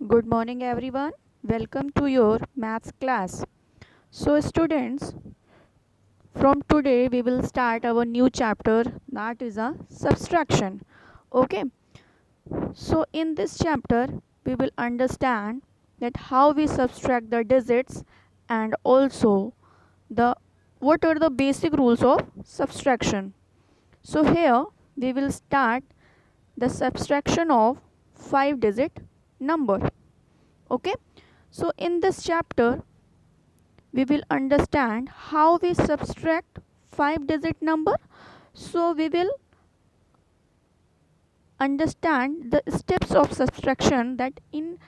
Good morning everyone. Welcome to your maths class. So students, from today we will start our new chapter, that is a subtraction. Okay. So in this chapter we will understand that how we subtract the digits and also the what are the basic rules of subtraction. So here we will start the subtraction of 5 digit number. Okay. So in this chapter we will understand how we subtract 5 digit number. So we will understand the steps of subtraction, that in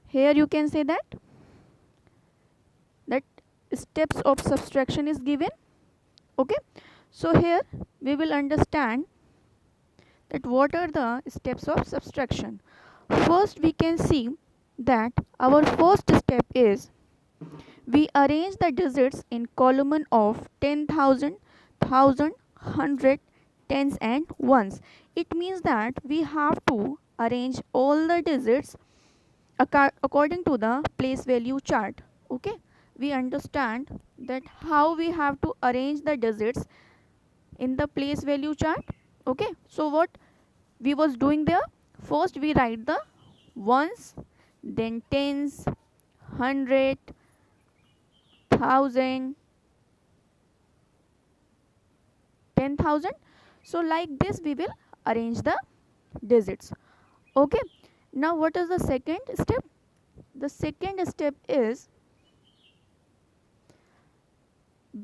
here you can say that steps of subtraction is given. Okay. So here we will understand that what are the steps of subtraction. First we can see that our first step is we arrange the digits in column of 10,000, 1,000, 100, tens and ones. It means that we have to arrange all the digits according to the place value chart. Okay. We understand that how we have to arrange the digits in the place value chart. Okay. So what we was doing there, first we write the ones, then tens, 100, 1,000, 10,000. So like this we will arrange the digits. Okay. Now what is the second step? The second step is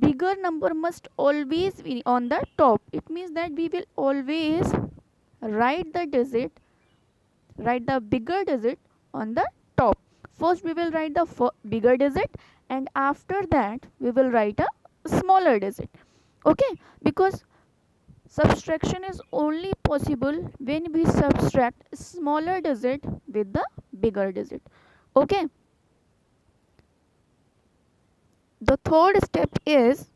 bigger number must always be on the top. It means that we will always write the bigger digit on the top. First we will write the bigger digit, and after that we will write a smaller digit. Okay. Because subtraction is only possible when we subtract smaller digit with the bigger digit. Okay. The third step is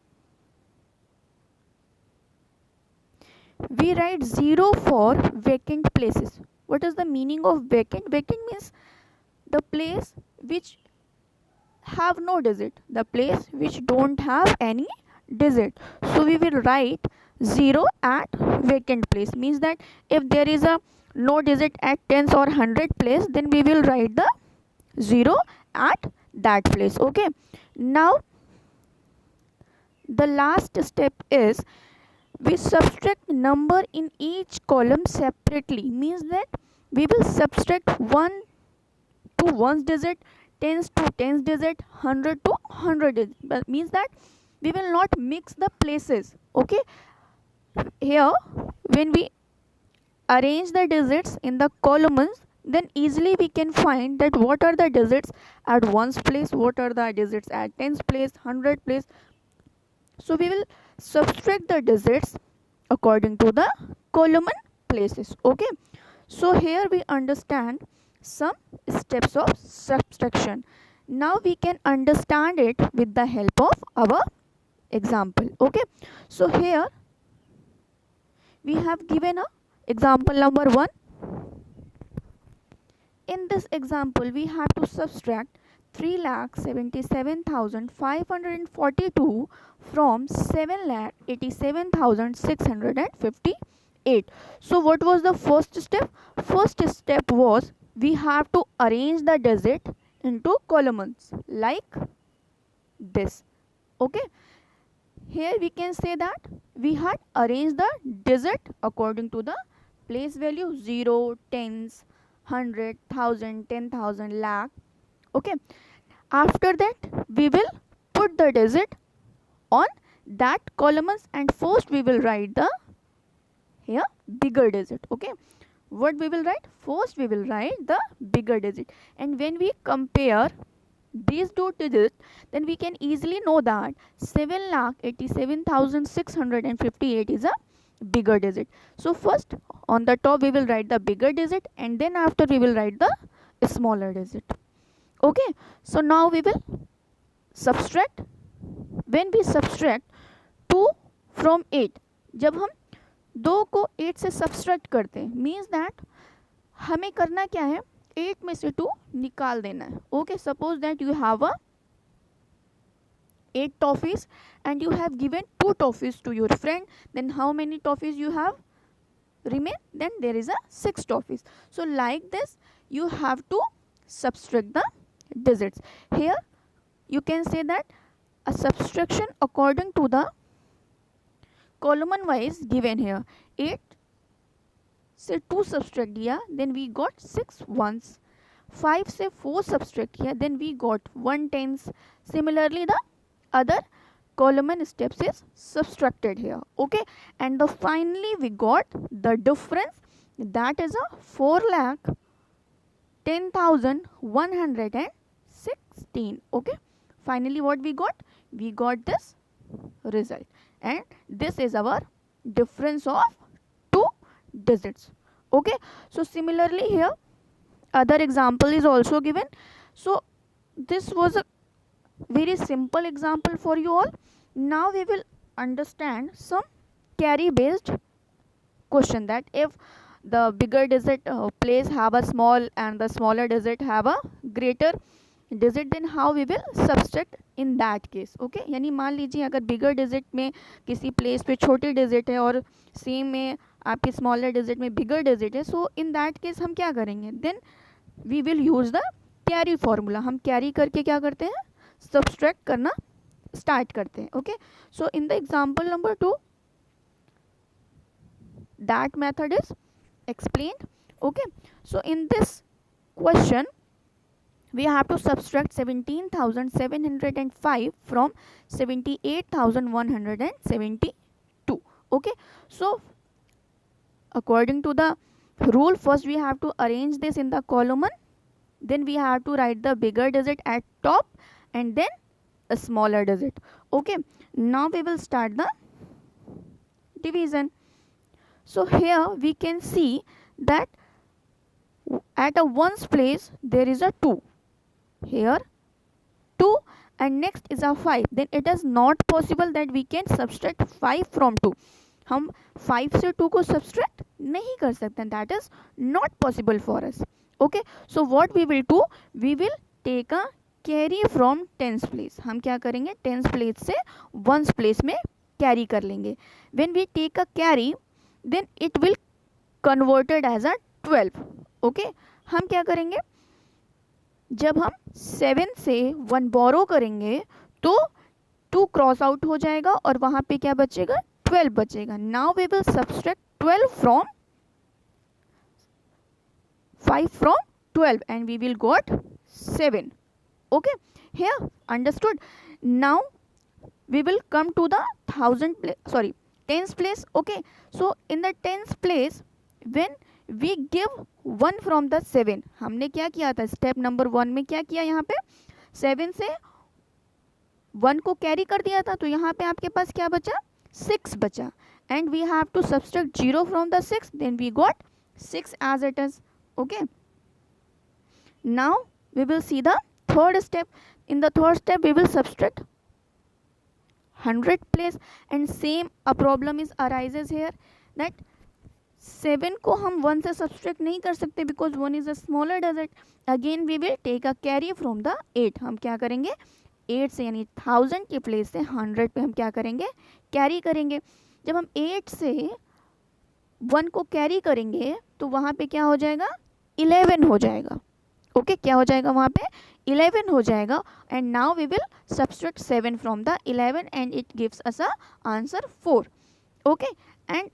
we write 0 for vacant places. What is the meaning of vacant? Vacant means the place which have no digit, the place which don't have any digit. So we will write 0 at vacant place, means that if there is a no digit at tens or 100 place, then we will write the 0 at that place. Okay. Now the last step is we subtract number in each column separately, means that we will subtract 1 to 1's digit, tens to 10's digit, 100 to 100 digit. That means that we will not mix the places. Okay. Here when we arrange the digits in the columns, then easily we can find that what are the digits at 1's place, what are the digits at 10's place, 100 place. So we will subtract the digits according to the column places. Okay. So here we understand some steps of subtraction. Now we can understand it with the help of our example. Okay. So here we have given a example number 1. In this example we have to subtract 3,77,542 from 7,87,658. So what was the first step? First step was we have to arrange the digit into columns like this. Okay. Here we can say that we had arranged the digit according to the place value 0, tens, 100, 1,000, 10,000, lakh. Okay. After that we will put the digit on that columns, and first we will write the here bigger digit. Okay. What we will write? First we will write the bigger digit, and when we compare these two digits, then we can easily know that 7,87,658 is a bigger digit. So first on the top we will write the bigger digit, and then after we will write the smaller digit. Okay. So now we will subtract. When we subtract 2 from 8, जब हम 2 को 8 से subtract करते हैं, means that हमें करना क्या है, 8 में से 2 निकाल देना है. Okay, suppose that you have a 8 toffees and you have given 2 toffees to your friend, then how many toffees you have remain? Then there is a 6 toffees. So like this you have to subtract the digits. Here you can say that a subtraction according to the column wise given here. 8 से 2 subtract किया, then we got 6 ones. 5 से 4 subtract किया, then we got 1 tens. Similarly the other column and steps is subtracted here. Okay, and the finally we got the difference, that is a 4,10,116. Okay, finally what we got this result, and this is our difference of 2 digits. Okay, so similarly here other example is also given. So this was a very simple example for you all. Now we will understand some carry based question, that if the bigger digit place have a small and the smaller digit have a greater digit, then how we will subtract in that case. Okay, यानी मान लीजिए अगर बिगर digit में किसी place पे छोटी digit है और सेम में आपकी स्मॉलर डिजिट में बिगर डिजिट है, सो इन दैट केस हम क्या करेंगे, then we will use the carry formula. हम कैरी करके क्या करते हैं, सब्सट्रैक्ट करना स्टार्ट करते हैं. Okay, so in the example number 2 that method is explained. Okay, so in this question we have to subtract 17,705 from 78,172. Okay, so according to the rule, first we have to arrange this in the column, then we have to write the bigger digit at top and then a smaller digit. Okay, now we will start the division. So here we can see that at a ones place there is a 2, here 2 and next is a 5, then it is not possible that we can subtract 5 from 2. हम 5 से 2 को subtract नहीं कर सकते, that is not possible for us. Okay, so what we will do, we will take a carry from tens place. हम क्या करेंगे, tens place से ones place में carry कर लेंगे. When we take a carry, then it will converted as a 12. Okay, हम क्या करेंगे, जब हम 7 से 1 बोरो करेंगे तो 2 क्रॉस आउट हो जाएगा और वहाँ पे क्या बचेगा, 12 बचेगा. Now we will subtract 12 from 5 from 12 and we will got 7. Okay, here understood. Now we will come to the tens place. Okay, so in the tens place when we give 1 from the 7, हमने क्या किया था, step number 1 में क्या किया, यहाँ पे 7 से 1 को कैरी कर दिया था, तो यहाँ पे आपके पास क्या बचा, 6 बचा, and we have to subtract 0 from the 6, then we got 6 as it is. Okay, now we will see the third step. In the third step we will subtract 100 place, and same a problem is arises here that 7 को हम 1 से subtract नहीं कर सकते because 1 is a smaller digit. Again we will take a carry from the 8. हम क्या करेंगे, 8 से यानी 1000 के प्लेस से 100 पे हम क्या करेंगे, कैरी करेंगे. जब हम 8 से 1 को कैरी करेंगे तो वहाँ पे क्या हो जाएगा, 11 हो जाएगा. ओके, क्या हो जाएगा वहाँ पे, 11 हो जाएगा. And now we will subtract 7 from the 11 and it gives us a answer 4. Okay, and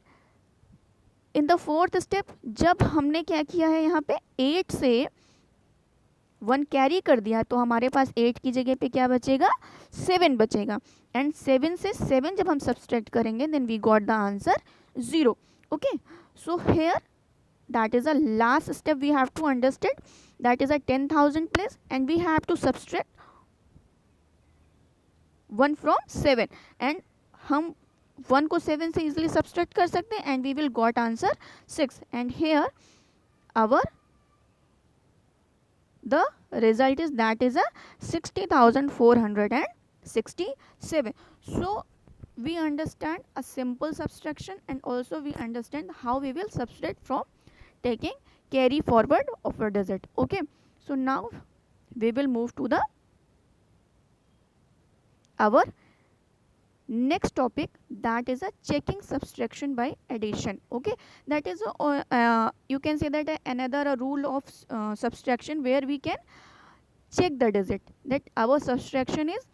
in the fourth step जब हमने क्या किया है, यहाँ पे 8 से 1 कैरी कर दिया तो हमारे पास 8 की जगह पे क्या बचेगा, 7 बचेगा. एंड 7 से 7 जब हम सब्सट्रैक्ट करेंगे then we got the answer 0. Okay, so here that is a last step we have to understand, that is a 10,000 place and we have to subtract 1 from 7 and हम 1 को 7 से easily subtract कर सकते हैं and we will got answer 6. And here our the result is that is a 60,467. So we understand a simple subtraction, and also we understand how we will subtract from taking carry forward of a digit. Okay, so now we will move to the our next topic, that is a checking subtraction by addition. Okay, that is you can say that another rule of subtraction where we can check the digit that our subtraction is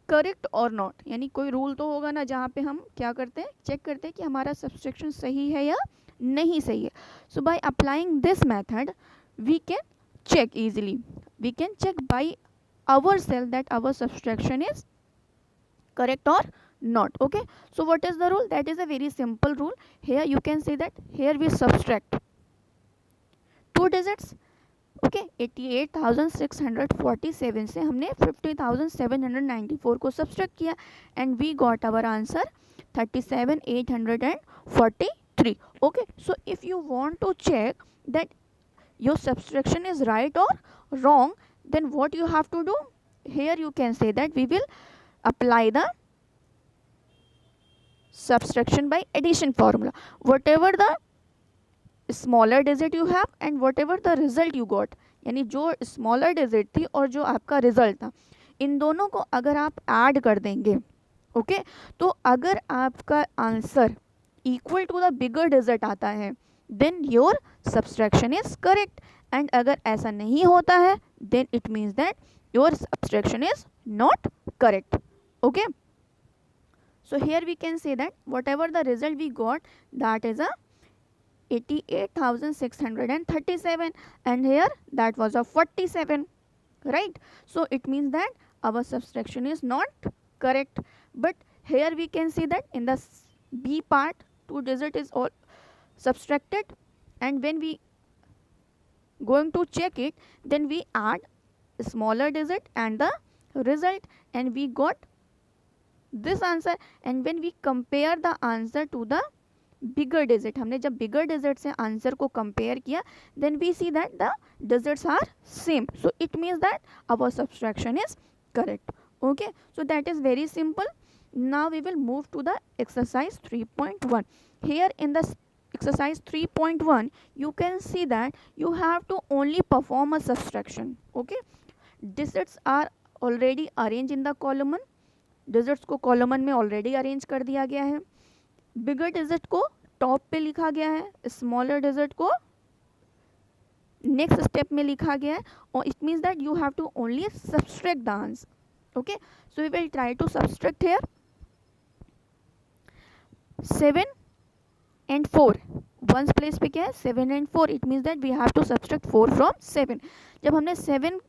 correct और not, यानी कोई rule तो होगा ना जहाँ पे हम क्या करते हैं, चेक करते हैं कि हमारा सब्सट्रैक्शन सही है या नहीं सही है. So by applying this method we can check easily, we can check by ourselves that our subtraction is correct or not. Okay, so what is the rule? That is a very simple rule. Here you can say that here we subtract two digits. ओके 88,647 से हमने 50,794 को subtract किया and we got our answer 37,843. Okay, so if you want to check that your subtraction is right और wrong, then what you have to do, here you can say that we will apply the subtraction by addition formula. Whatever the smaller digit you have and what ever the result you got, यानी जो smaller digit थी और जो आपका result था, इन दोनों को अगर आप ऐड कर देंगे, ओके, तो अगर आपका answer equal to the bigger digit आता है then your subtraction is correct, and अगर ऐसा नहीं होता है then it means that your subtraction is not correct. Okay, so here we can say that whatever the result we got, that is a 88,637, and here that was a 47, right? So it means that our subtraction is not correct. But here we can see that in the B part, two digit is all subtracted, and when we going to check it, then we add smaller digit and the result, and we got this answer. And when we compare the answer to the bigger digit, हमने जब bigger digit से answer को compare किया then we see that the digits are same, so it means that our subtraction is correct. Okay, so that is very simple. Now we will move to the exercise 3.1. Here in the exercise 3.1 you can see that you have to only perform a subtraction. Okay, digits are already arranged in the column. digits को column में already arrange कर दिया गया है. बिगर digit को top पे लिखा गया है, स्मॉलर डिजिट को नेक्स्ट स्टेप में लिखा गया है, और it means that you have to only subtract the answer. Okay, so we will try to subtract here 7 and 4. Ones place पे क्या है 7 and 4, it means that we have to subtract 4 from 7. जब हमने 7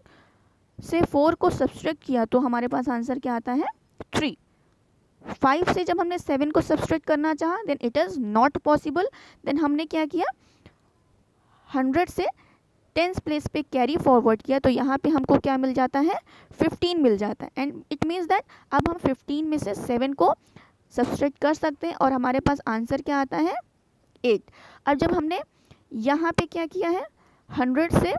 से 4 को सब्सट्रैक्ट किया तो हमारे पास आंसर क्या आता है 3. 5 से जब हमने 7 को सब्सट्रैक्ट करना चाहा then it is not possible. Then हमने क्या किया 100 से 10th प्लेस पे कैरी फॉरवर्ड किया, तो यहाँ पे हमको क्या मिल जाता है 15 मिल जाता है, एंड इट मीन्स दैट अब हम 15 में से 7 को सब्सट्रैक्ट कर सकते हैं और हमारे पास आंसर क्या आता है 8. अब जब हमने यहाँ पे क्या किया है 100 से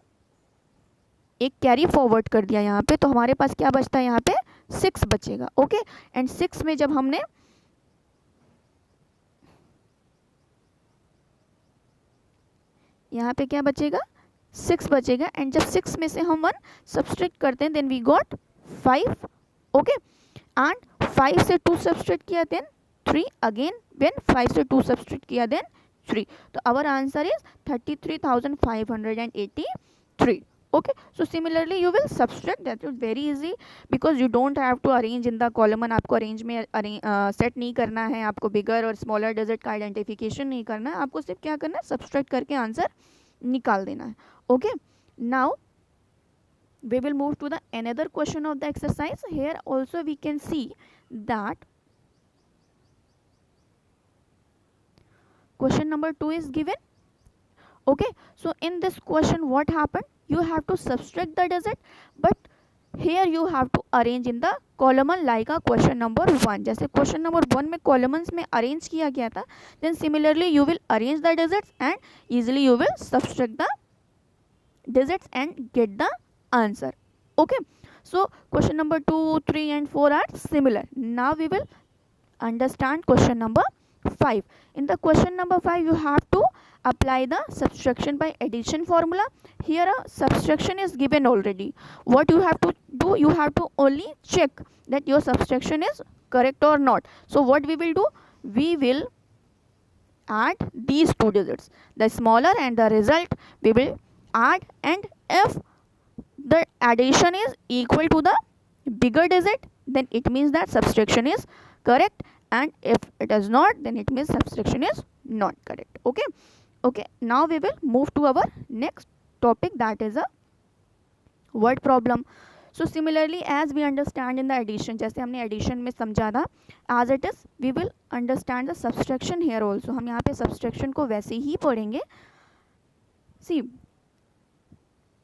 एक कैरी फॉरवर्ड कर दिया यहाँ पे, तो हमारे पास क्या बचता है यहाँ पे 6 बचेगा. ओके, एंड 6 में जब हमने यहाँ पे क्या बचेगा 6 बचेगा, एंड जब 6 में से हम 1 सब्सट्रैक्ट करते हैं then we got 5. Okay, and 5 से 2 सब्सट्रैक्ट किया देन 3 अगेन, व्हेन 5 से 2 सब्सट्रैक्ट किया देन 3, तो our answer is 33,583. Okay, so similarly you will subtract. that is very easy because you don't have to arrange in the column. आपको arrange में set नहीं करना है, आपको बिगर और स्मॉलर डिजिट का आइडेंटिफिकेशन नहीं करना है, आपको सिर्फ क्या करना है सब्सट्रैक्ट करके आंसर निकाल देना है. Okay, now we will move to the another question of the exercise. Here also we can see that question number 2 is given. Okay, so in this question what happened, you have to subtract the digit, but here you have to arrange in the column like a question number 1. जैसे question number 1 में columns में arrange किया गया था, then similarly you will arrange the digits and easily you will subtract the digits and get the answer. Okay, so question number 2, 3 and 4 are similar. Now we will understand question number 5. In the question number 5, you have to apply the subtraction by addition formula. Here a subtraction is given already. What you have to do, you have to only check that your subtraction is correct or not. So what we will do, we will add these two digits, the smaller and the result we will add, and if the addition is equal to the bigger digit, then it means that subtraction is correct, and if it is not, then it means subtraction is not correct. Okay, now we will move to our next topic, that is a word problem. So similarly as we understand in the addition, जैसे हमने addition में समझा था, as it is we will understand the subtraction here also. हम यहाँ पे subtraction को वैसे ही पढ़ेंगे. See,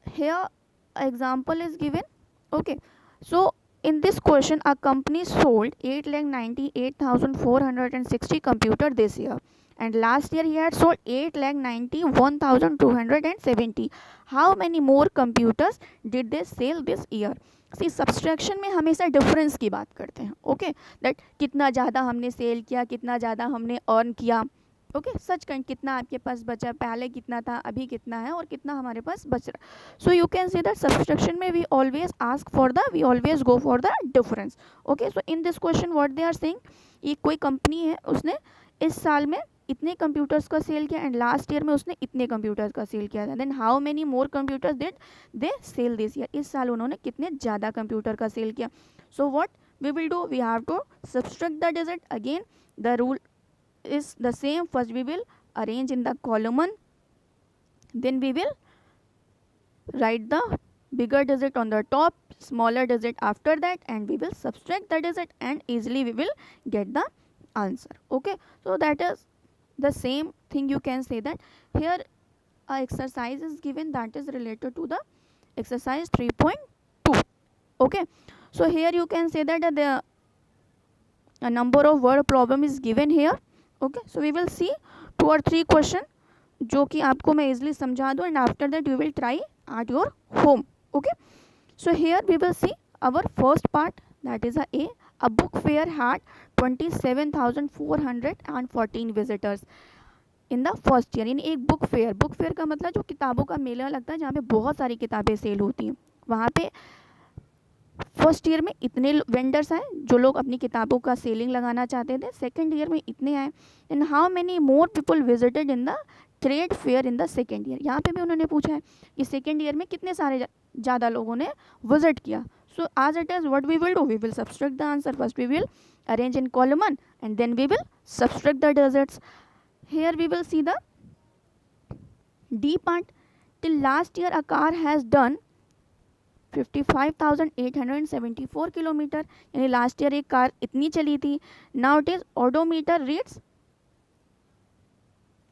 here example is given. Okay, so in this question a company sold 8,98,460 computer this year, and last year he had sold 8,91,270. How many more computers did they sell this year? See, subtraction में हमेशा difference की बात करते हैं. Okay, that कितना ज़्यादा हमने cell किया, कितना ज़्यादा हमने अर्न किया. ओके, सच कहीं कितना आपके पास बचा, पहले कितना था, अभी कितना है, और कितना हमारे पास बच रहा. So you can see that subtraction में we always ask for the, we always go for the difference. Okay, so in this question what they are saying, ये कोई कंपनी है, उसने इस साल में इतने कंप्यूटर्स का सेल किया, एंड लास्ट ईयर में उसने इतने कंप्यूटर्स का सेल किया था. Then how many more computers did they sell this year, इस साल उन्होंने कितने ज़्यादा कंप्यूटर का सेल किया. So what we will do, we have to subtract the digit. Again the rule is the same. First we will arrange in the column 1, then we will write the bigger digit on the top, smaller digit after that, and we will subtract the digit, and easily we will get the answer. Okay, so that is the same thing. You can say that here a exercise is given that is related to the exercise 3.2. okay, so here you can say that the a number of word problem is given here. ओके, so we will सी 2 or 3 question जो कि आपको मैं easily समझा दूँ, and after that you will try at your home. Okay, so here we will see our first part, that is a book fair had 27,414 visitors in the first year. यानी एक book fair का मतलब जो किताबों का मेला लगता है जहाँ पे बहुत सारी किताबें सेल होती हैं, वहाँ पे फर्स्ट ईयर में इतने वेंडर्स आए जो लोग अपनी किताबों का सेलिंग लगाना चाहते थे. सेकेंड ईयर में इतने आए. And how many more people visited in the trade fair in the second year. यहाँ पे भी उन्होंने पूछा है कि सेकेंड ईयर में कितने सारे ज़्यादा लोगों ने विजिट किया. So as it is what we will do, we will subtract the answer. First we will arrange in column 1 and then we will subtract the digits. Here we will see the D part. Till last year a car has done 55,874 kilometre. यानी last year एक car इतनी चली थी. Now it is odometer reads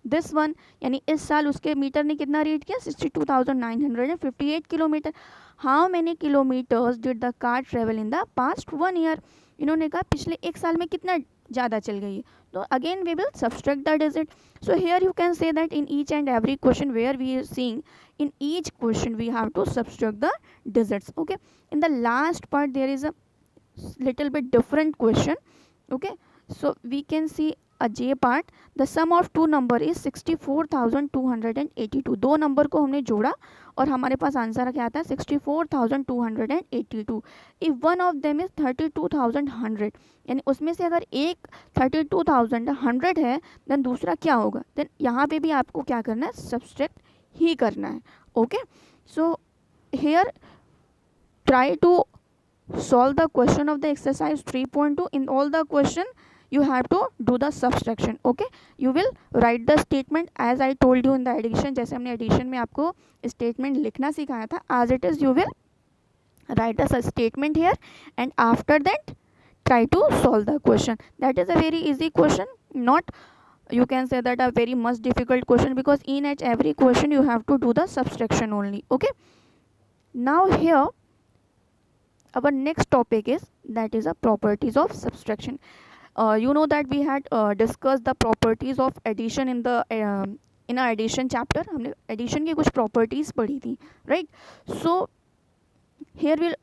this one, यानी इस साल उसके metre ने कितना रीड किया, 62,958 kilometre. How many kilometres did the car travel in the past 1 year. इन्होंने कहा पिछले एक साल में कितना ज़्यादा चल गई है. तो again we will subtract the digit. So here you can say that in each and every question where we are seeing, in each question we have to subtract the digits. Okay, in the last part there is a little bit different question. Okay, so we can see a J part. The sum of two number is 64,282. दो number को हमने जोड़ा और हमारे पास answer क्या आता है 64,282. If one of them is 32,100, यानी उसमें से अगर एक 32,100 है, देन दूसरा क्या होगा. देन यहाँ पे भी आपको क्या करना है, सब्सट्रैक्ट ही करना है. Okay, so here try to solve the question of the exercise 3.2. in all the question you have to do the subtraction. okay, you will write the statement as I told you in the addition. जैसे हमने addition में आपको statement लिखना सिखाया था, as it is you will write the statement here and after that try to solve the question. That is a very easy question, not you can say that a very much difficult question, because in each every question you have to do the subtraction only. okay, now here our next topic is, that is a properties of subtraction. You know that we had discussed the properties of addition in the in our addition chapter. हमने addition की कुछ properties पढ़ी थी, right? So Here we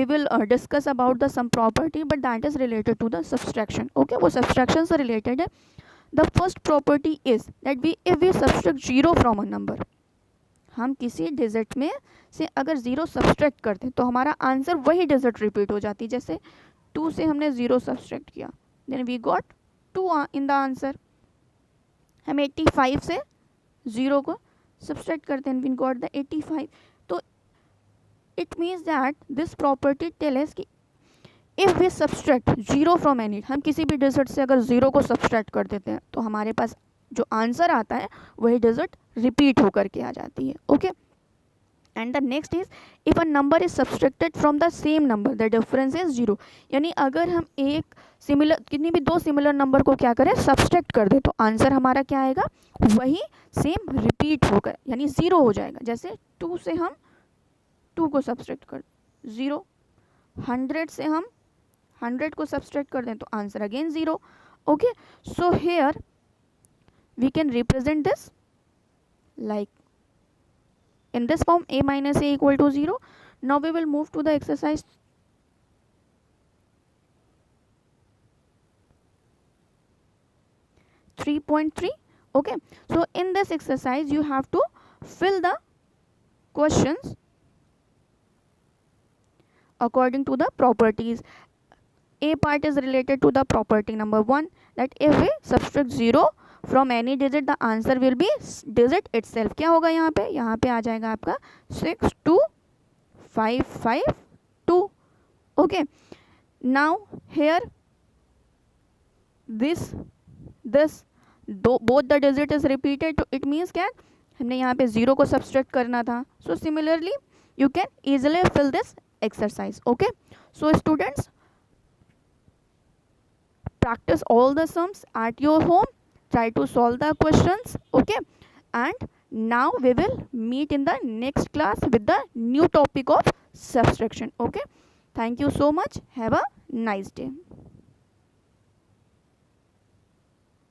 will discuss about the sum property, but that is related to the subtraction. Okay, वो subtraction से related है. The first property is that if we subtract 0 from a number, हम किसी digit में से अगर 0 subtract करते हैं तो हमारा आंसर वही डिजिट रिपीट हो जाती है. जैसे 2 से हमने 0 सब्सट्रैक्ट किया, then we got 2 in the answer. हम 85 से 0 को सब्सट्रैक्ट करते हैं, वी गॉट द 85. तो it means that this property tell us कि if we subtract 0 from any, हम किसी भी डिजिट से अगर 0 को सब्सट्रैक्ट कर देते हैं तो हमारे पास जो आंसर आता है वही डिजिट रिपीट होकर के आ जाती है. Okay, and the next is if a number is subtracted from the same number the difference is 0. यानी अगर हम एक सिमिलर कितनी भी दो सिमिलर नंबर को क्या करें, सब्सट्रैक्ट कर दे, तो आंसर हमारा क्या आएगा, वही सेम रिपीट होकर यानी 0 हो जाएगा. जैसे 2 से हम 2 को सब्सट्रैक्ट कर 0, 100 से हम 100 को सब्सट्रैक्ट कर दें तो answer again 0. Okay, so hair we can represent this like in this form, a minus a equal to 0. Now we will move to the exercise 3.3. Okay, so in this exercise you have to fill the questions according to the properties. A part is related to the property number 1, that if we subtract 0 from any digit the answer will be digit itself. क्या होगा यहाँ पे आ जाएगा आपका 62552. Okay, now here this both the digit is repeated, तो it means क्या, हमने यहाँ पे 0 को सब्सट्रैक्ट करना था. So similarly you can easily fill this exercise. Okay, so students, practice all the sums at your home, try to solve the questions. Okay, and now we will meet in the next class with the new topic of subtraction. Okay, thank you so much, have a nice day.